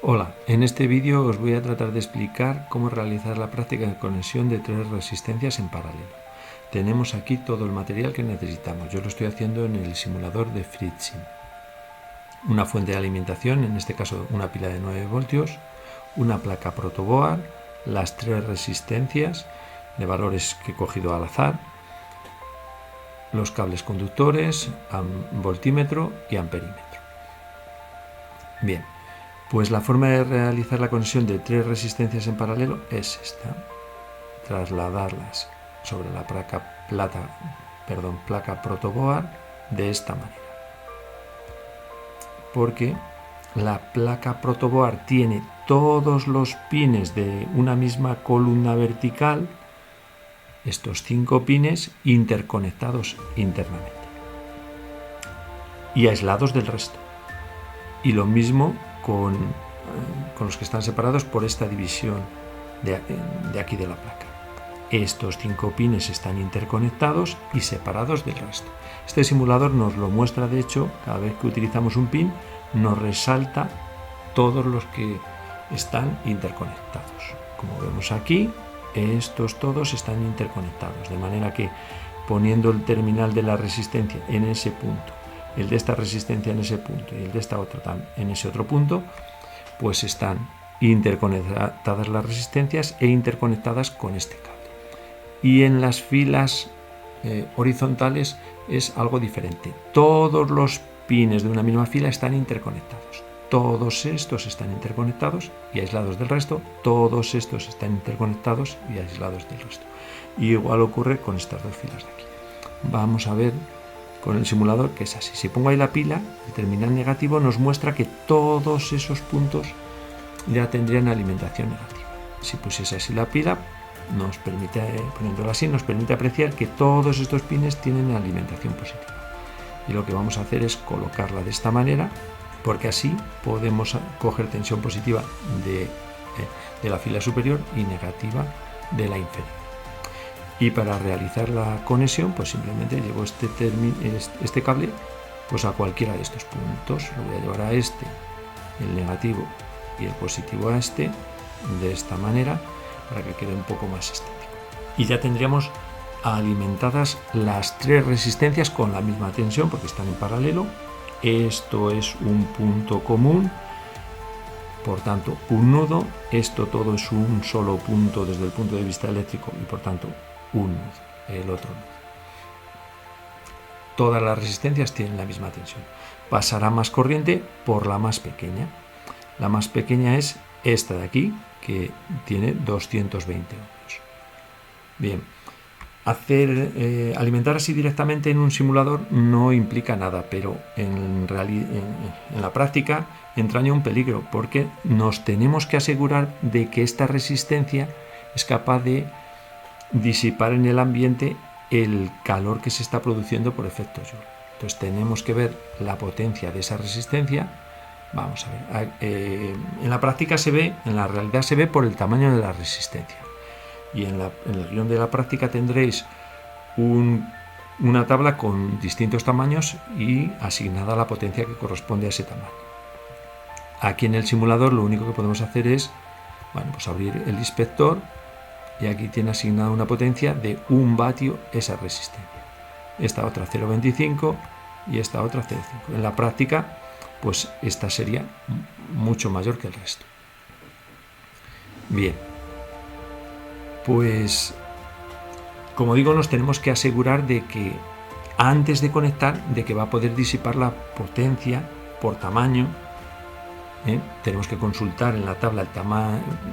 Hola, en este vídeo os voy a tratar de explicar cómo realizar la práctica de conexión de tres resistencias en paralelo. Tenemos aquí todo el material que necesitamos. Yo lo estoy haciendo en el simulador de FreeSim. Una fuente de alimentación, en este caso una pila de 9 voltios, una placa protoboard, las tres resistencias de valores que he cogido al azar, los cables conductores, voltímetro y amperímetro. Bien. Pues la forma de realizar la conexión de tres resistencias en paralelo es esta. Trasladarlas sobre la placa protoboard de esta manera. Porque la placa protoboard tiene todos los pines de una misma columna vertical, estos 5 pines interconectados internamente y aislados del resto. Y lo mismo con los que están separados por esta división de aquí de la placa. Estos 5 pines están interconectados y separados del resto. Este simulador nos lo muestra, de hecho, cada vez que utilizamos un pin, nos resalta todos los que están interconectados. Como vemos aquí, estos todos están interconectados, de manera que poniendo el terminal de la resistencia en ese punto, el de esta resistencia en ese punto y el de esta otra en ese otro punto, pues están interconectadas las resistencias e interconectadas con este cable. Y en las filas horizontales es algo diferente. Todos los pines de una misma fila están interconectados. Todos estos están interconectados y aislados del resto. Todos estos están interconectados y aislados del resto. Y igual ocurre con estas dos filas de aquí. Vamos a ver con el simulador que es así. Si pongo ahí la pila, el terminal negativo nos muestra que todos esos puntos ya tendrían alimentación negativa. Si pusiese así la pila, nos permite, poniéndola así, nos permite apreciar que todos estos pines tienen alimentación positiva. Y lo que vamos a hacer es colocarla de esta manera, porque así podemos coger tensión positiva de la fila superior y negativa de la inferior. Y para realizar la conexión, pues simplemente llevo este cable pues a cualquiera de estos puntos. Lo voy a llevar a este, el negativo, y el positivo a este, de esta manera, para que quede un poco más estético. Y ya tendríamos alimentadas las tres resistencias con la misma tensión, porque están en paralelo. Esto es un punto común, por tanto un nodo. Esto todo es un solo punto desde el punto de vista eléctrico y por tanto un nodo, el otro nodo. Todas las resistencias tienen la misma tensión. Pasará más corriente por la más pequeña. La más pequeña es esta de aquí, que tiene 220 ohmios. Bien, alimentar así directamente en un simulador no implica nada, pero en la práctica entraña un peligro, porque nos tenemos que asegurar de que esta resistencia es capaz de disipar en el ambiente el calor que se está produciendo por efecto Joule. Entonces tenemos que ver la potencia de esa resistencia. Vamos a ver, en la práctica se ve, en la realidad se ve por el tamaño de la resistencia. Y en el guión de la práctica tendréis una tabla con distintos tamaños y asignada la potencia que corresponde a ese tamaño. Aquí en el simulador lo único que podemos hacer es, pues abrir el inspector, y aquí tiene asignada una potencia de 1 vatio esa resistencia. Esta otra 0,25 y esta otra 0,5. En la práctica, pues esta sería mucho mayor que el resto. Bien, pues como digo, nos tenemos que asegurar de que antes de conectar, de que va a poder disipar la potencia por tamaño. Tenemos que consultar en la tabla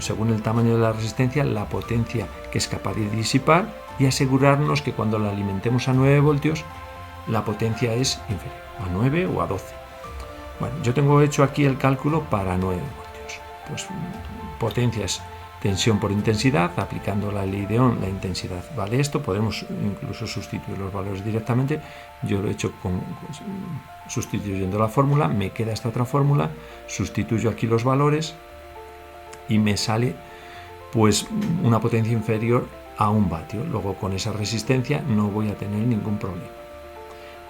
según el tamaño de la resistencia, la potencia que es capaz de disipar, y asegurarnos que cuando la alimentemos a 9 voltios la potencia es inferior a 9 o a 12. Bueno, yo tengo hecho aquí el cálculo para 9 voltios. Pues potencia es tensión por intensidad. Aplicando la ley de Ohm, la intensidad vale esto. Podemos incluso sustituir los valores directamente. Yo lo he hecho sustituyendo la fórmula. Me queda esta otra fórmula, sustituyo aquí los valores y me sale pues una potencia inferior a 1 vatio. Luego con esa resistencia no voy a tener ningún problema.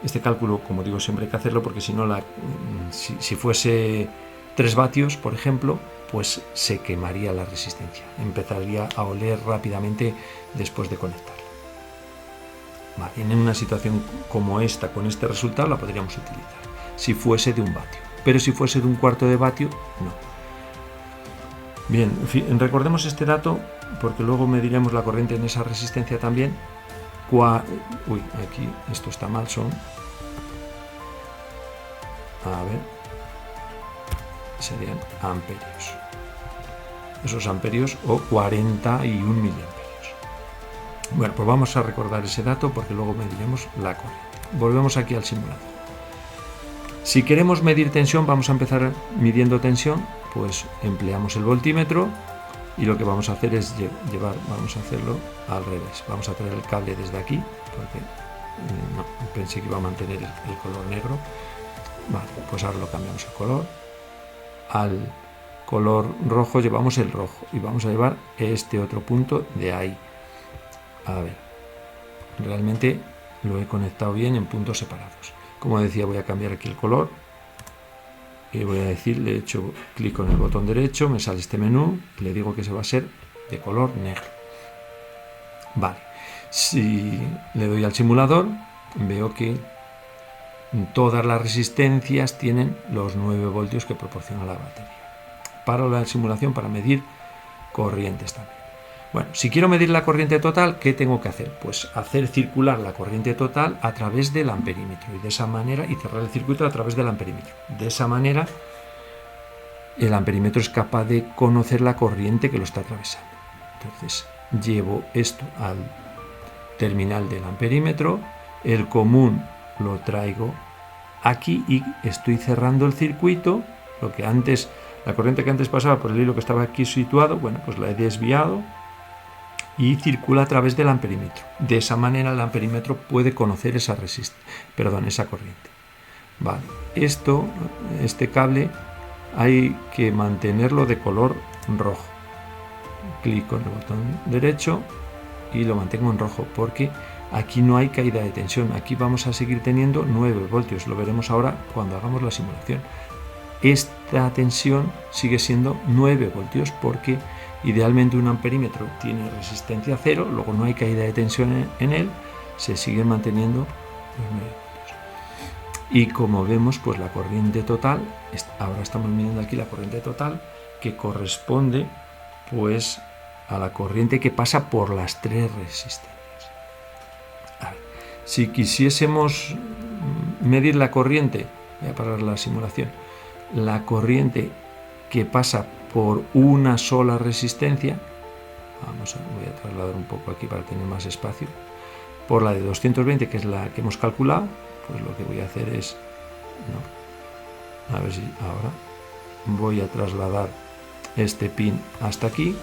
Este cálculo, como digo, siempre hay que hacerlo, porque si no, si fuese 3 vatios, por ejemplo, pues se quemaría la resistencia, empezaría a oler rápidamente después de conectarla. Vale, en una situación como esta, con este resultado, la podríamos utilizar, si fuese de 1 vatio, pero si fuese de 1/4 de vatio, no. Bien, recordemos este dato, porque luego mediremos la corriente en esa resistencia también. Uy, aquí esto está mal, son... A ver, serían amperios. Esos amperios o 41 miliamperios. Bueno, pues vamos a recordar ese dato porque luego mediremos la corriente. Volvemos aquí al simulador. Si queremos medir tensión, vamos a empezar midiendo tensión, pues empleamos el voltímetro y lo que vamos a hacer es vamos a hacerlo al revés. Vamos a traer el cable desde aquí, porque no, pensé que iba a mantener el color negro. Vale, pues ahora lo cambiamos el color. Al color rojo llevamos el rojo y vamos a llevar este otro punto de ahí. A ver, realmente lo he conectado bien en puntos separados. Como decía, voy a cambiar aquí el color y voy a decir, le he hecho clic con el botón derecho, me sale este menú y le digo que se va a ser de color negro. Vale, si le doy al simulador, veo que todas las resistencias tienen los 9 voltios que proporciona la batería. Para la simulación, para medir corrientes también. Bueno, si quiero medir la corriente total, ¿qué tengo que hacer? Pues hacer circular la corriente total a través del amperímetro y de esa manera, y cerrar el circuito a través del amperímetro. De esa manera, el amperímetro es capaz de conocer la corriente que lo está atravesando. Entonces, llevo esto al terminal del amperímetro, el común lo traigo aquí y estoy cerrando el circuito. La corriente que antes pasaba por el hilo que estaba aquí situado, bueno, pues la he desviado y circula a través del amperímetro. De esa manera el amperímetro puede conocer esa corriente. Vale, este cable hay que mantenerlo de color rojo. Clic con el botón derecho y lo mantengo en rojo porque aquí no hay caída de tensión. Aquí vamos a seguir teniendo 9 voltios. Lo veremos ahora cuando hagamos la simulación. Esta tensión sigue siendo 9 voltios porque idealmente un amperímetro tiene resistencia 0, luego no hay caída de tensión en él, se siguen manteniendo los 9 voltios. Y como vemos, pues la corriente total, ahora estamos midiendo aquí la corriente total, que corresponde pues a la corriente que pasa por las 3 resistencias. A ver, si quisiésemos medir la corriente, voy a parar la simulación, la corriente que pasa por una sola resistencia, voy a trasladar un poco aquí para tener más espacio, por la de 220, que es la que hemos calculado, pues lo que voy a hacer es, a ver si ahora voy a trasladar este pin hasta aquí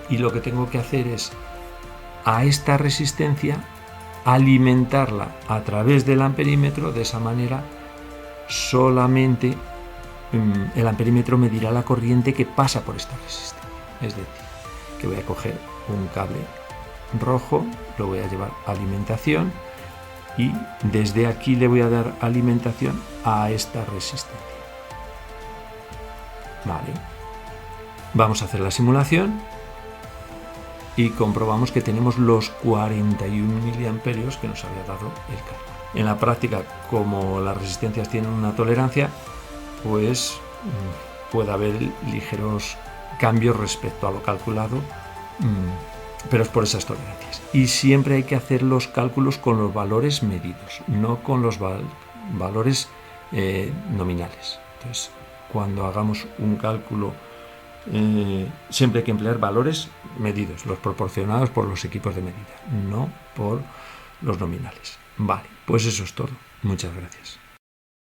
y lo que tengo que hacer es a esta resistencia alimentarla a través del amperímetro. De esa manera solamente el amperímetro medirá la corriente que pasa por esta resistencia. Es decir, que voy a coger un cable rojo, lo voy a llevar a alimentación y desde aquí le voy a dar alimentación a esta resistencia. Vale, vamos a hacer la simulación y comprobamos que tenemos los 41 miliamperios que nos había dado el cable. En la práctica, como las resistencias tienen una tolerancia, pues puede haber ligeros cambios respecto a lo calculado, pero es por esas tolerancias. Y siempre hay que hacer los cálculos con los valores medidos, no con los valores nominales. Entonces, cuando hagamos un cálculo, siempre hay que emplear valores medidos, los proporcionados por los equipos de medida, no por los nominales. Vale, pues eso es todo. Muchas gracias.